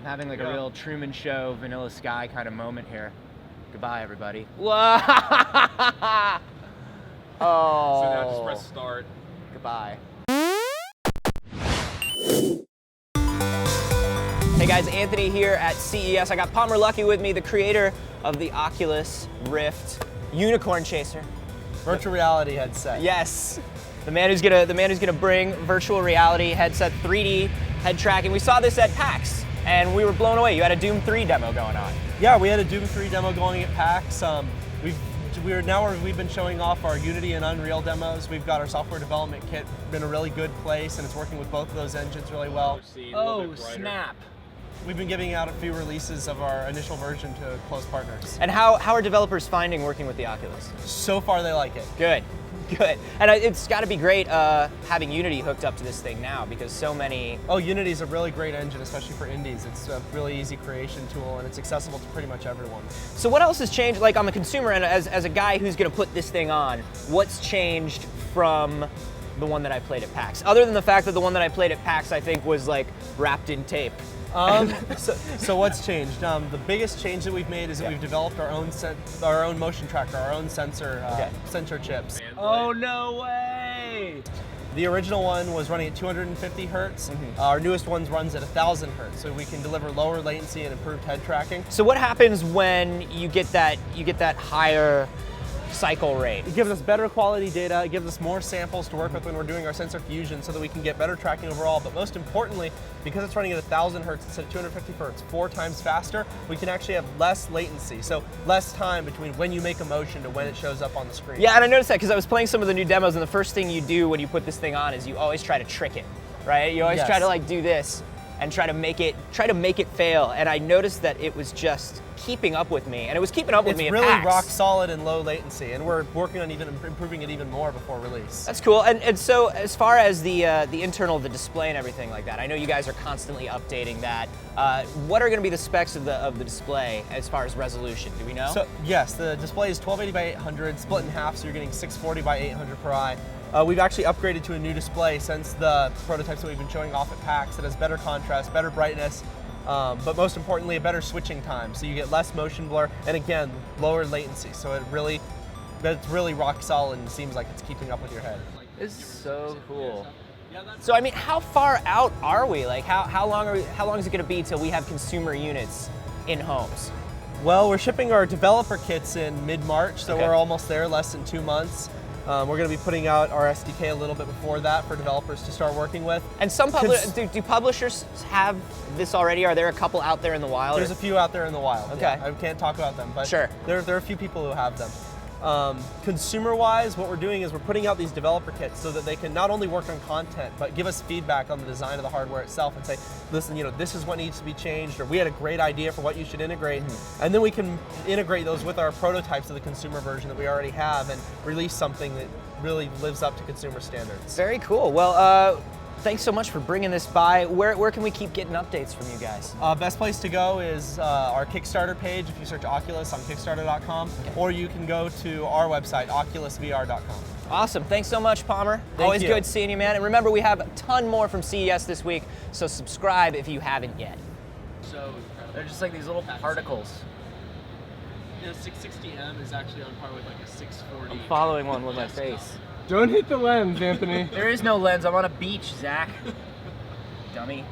having like a real Truman Show, Vanilla Sky kind of moment here. Goodbye, everybody. Oh. So now just press start. Goodbye. Hey guys, Anthony here at CES. I got Palmer Luckey with me, the creator of the Oculus Rift Unicorn Chaser. Virtual reality headset. Yes, the man who's gonna bring virtual reality headset, 3D head tracking. We saw this at PAX, and we were blown away. You had a Doom 3 demo going on. Yeah, we had a Doom 3 demo going at PAX. We've been showing off our Unity and Unreal demos. We've got our software development kit in a really good place, and it's working with both of those engines really well. Oh, snap. We've been giving out a few releases of our initial version to close partners. And how are developers finding working with the Oculus? So far, they like it. Good. Good. And it's got to be great having Unity hooked up to this thing now, because so many... Oh, Unity's a really great engine, especially for indies. It's a really easy creation tool, and it's accessible to pretty much everyone. So what else has changed, like on the consumer end, as a guy who's going to put this thing on, what's changed from the one that I played at PAX? Other than the fact that the one that I played at PAX, I think, was like wrapped in tape. So what's changed? The biggest change that we've made is that we've developed our own motion tracker, our own sensor chips. Oh, no way! The original one was running at 250 hertz. Our newest one runs at 1,000 hertz, so we can deliver lower latency and improved head tracking. So what happens when you get that higher cycle rate? It gives us better quality data, it gives us more samples to work with when we're doing our sensor fusion so that we can get better tracking overall, but most importantly, because it's running at 1,000 hertz instead of 250 hertz, 4 times faster, we can actually have less latency, so less time between when you make a motion to when it shows up on the screen. Yeah, and I noticed that because I was playing some of the new demos, and the first thing you do when you put this thing on is you always try to trick it, right? You always try to like do this and try to make it fail, and I noticed that it was just keeping up with me, and it was keeping up with me at PAX. It's really rock solid and low latency, and we're working on even improving it even more before release. That's cool. And so as far as the internal, the display and everything like that, I know you guys are constantly updating that. What are going to be the specs of the display as far as resolution? Do we know? So yes, the display is 1280 by 800, split in half, so you're getting 640 by 800 per eye. We've actually upgraded to a new display since the prototypes that we've been showing off at PAX that has better contrast, better brightness, but most importantly, a better switching time. So you get less motion blur, and again, lower latency. So it's really rock solid and seems like it's keeping up with your head. This is so cool. So I mean, how far out are we? Like, how long is it going to be till we have consumer units in homes? Well, we're shipping our developer kits in mid-March, so we're almost there, less than 2 months. We're going to be putting out our SDK a little bit before that for developers to start working with. And some do publishers have this already? Are there a couple out there in the wild? There's a few out there in the wild. Okay. Yeah, I can't talk about them, but sure. There are a few people who have them. Consumer-wise, what we're doing is we're putting out these developer kits so that they can not only work on content, but give us feedback on the design of the hardware itself and say, listen, this is what needs to be changed, or we had a great idea for what you should integrate. And then we can integrate those with our prototypes of the consumer version that we already have and release something that really lives up to consumer standards. Very cool. Well, thanks so much for bringing this by. Where can we keep getting updates from you guys? Best place to go is our Kickstarter page if you search Oculus on Kickstarter.com, or you can go to our website, oculusvr.com. Awesome. Thanks so much, Palmer. Always good seeing you, man. And remember, we have a ton more from CES this week, so subscribe if you haven't yet. So they're just like these little particles. 660M is actually on par with like a 640. I'm following one with my face. Don't hit the lens, Anthony. There is no lens. I'm on a beach, Zach. Dummy.